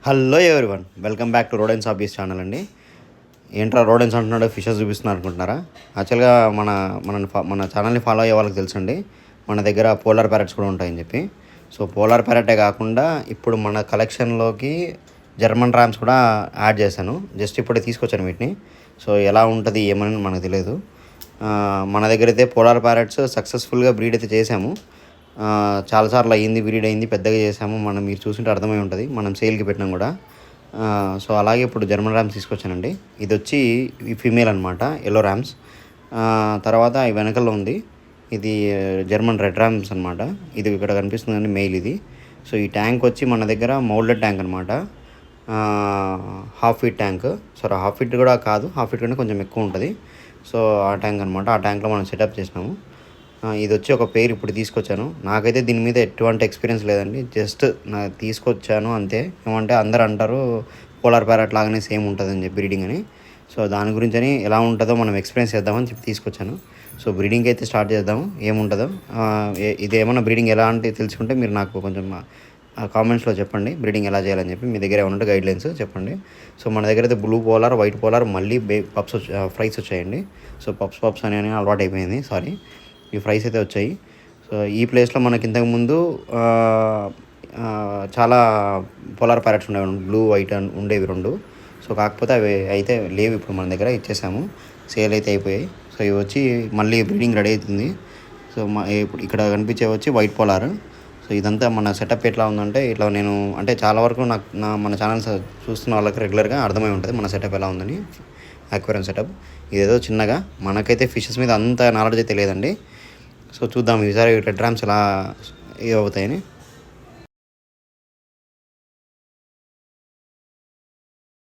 Hello everyone, welcome back to Rodens hobbies channel అండి. ఏంట్రా rodents అంటున్నాడు, ఫిషెస్ చూపిస్తున్నారు అనుకుంటున్నారా? యాక్చువల్గా మన మన మన ఛానల్ని ఫాలో అయ్యే వాళ్ళకి తెలుసండి, మన దగ్గర పోలార్ ప్యారెట్స్ కూడా ఉంటాయని చెప్పి. సో పోలార్ ప్యారెటే కాకుండా ఇప్పుడు మన కలెక్షన్లోకి జర్మన్ ర్యామ్స్ కూడా యాడ్ చేశాను. జస్ట్ ఇప్పుడే తీసుకొచ్చాను వీటిని. సో ఎలా ఉంటుంది ఏమని మనకు తెలియదు. మన దగ్గర అయితే పోలార్ ప్యారెట్స్ సక్సెస్ఫుల్గా బ్రీడ్ అయితే చేసాము. చాలాసార్లు అయ్యింది, బ్రీడ్ అయింది, పెద్దగా చేసాము. మీరు చూస్తుంటే అర్థమై ఉంటుంది, మనం సేల్కి పెట్టినాం కూడా. సో అలాగే ఇప్పుడు జర్మన్ ర్యామ్స్ తీసుకొచ్చానండి. ఇది వచ్చి ఈ ఫీమేల్ అనమాట, ఎల్లో ర్యామ్స్. తర్వాత ఈ వెనకల్లో ఉంది, ఇది జర్మన్ రెడ్ ర్యామ్స్ అనమాట. ఇది ఇక్కడ కనిపిస్తుందండి, మెయిల్ ఇది. సో ఈ ట్యాంక్ వచ్చి మన దగ్గర మౌల్డెడ్ ట్యాంక్ అనమాట, half feet tank. So half feet కూడా కాదు, హాఫ్ ఫీట్ కంటే కొంచెం ఎక్కువ ఉంటుంది. సో ఆ ట్యాంక్ అనమాట, ఆ ట్యాంక్లో మనం సెటప్ చేసినాము. ఇది వచ్చి ఒక పేరు ఇప్పుడు తీసుకొచ్చాను. నాకైతే దీని మీద ఎటువంటి ఎక్స్పీరియన్స్ లేదండి, జస్ట్ తీసుకొచ్చాను అంతే. ఏమంటే అందరు అంటారు పోలార్ ప్యారెట్ లాగానే సేమ్ ఉంటుందని చెప్పి బ్రీడింగ్ అని. సో దాని గురించి అని ఎలా ఉంటుందో మనం ఎక్స్పీరియన్స్ చేద్దామని చెప్పి తీసుకొచ్చాను. సో బ్రీడింగ్ అయితే స్టార్ట్ చేద్దాము, ఏముంటుందో. ఇది ఏమన్నా బ్రీడింగ్ ఎలా అంటే తెలుసుకుంటే మీరు నాకు కొంచెం కామెంట్స్లో చెప్పండి, బ్రీడింగ్ ఎలా చేయాలని చెప్పి. మీ దగ్గర ఏమన్నా గైడ్లైన్స్ చెప్పండి. సో మన దగ్గర అయితే బ్లూ పోలార్, వైట్ పోలార్, మళ్ళీ పప్స్ ఫ్రైస్ వచ్చాయండి. సో పప్స్ అని అలవాటు అయిపోయింది, సారీ. ఈ ఫ్రైస్ అయితే వచ్చాయి. సో ఈ ప్లేస్లో మనకి ఇంతకుముందు చాలా పోలార్ ప్యారెట్స్ ఉండేవి, బ్లూ వైట్ ఉండేవి రెండు. సో కాకపోతే అవి అయితే లేవు, ఇప్పుడు మన దగ్గర ఇచ్చేసాము, సేల్ అయితే అయిపోయాయి. సో ఇవి వచ్చి మళ్ళీ బ్రీడింగ్ రెడీ అవుతుంది. సో ఇప్పుడు ఇక్కడ కనిపించే వచ్చి వైట్ పోలార్. సో ఇదంతా మన సెటప్ ఎట్లా ఉందంటే, ఇట్లా నేను అంటే చాలా వరకు మన ఛానల్స్ చూస్తున్న వాళ్ళకి రెగ్యులర్గా అర్థమై ఉంటుంది మన సెటప్ ఎలా ఉందని, అక్వేరియం సెటప్. ఇదేదో చిన్నగా, మనకైతే ఫిషెస్ మీద అంత నాలెడ్జ్ అయితే లేదండి. సో చూద్దాం ఈసారి రెడ్ ర్యామ్స్ ఎలా అవుతాయని.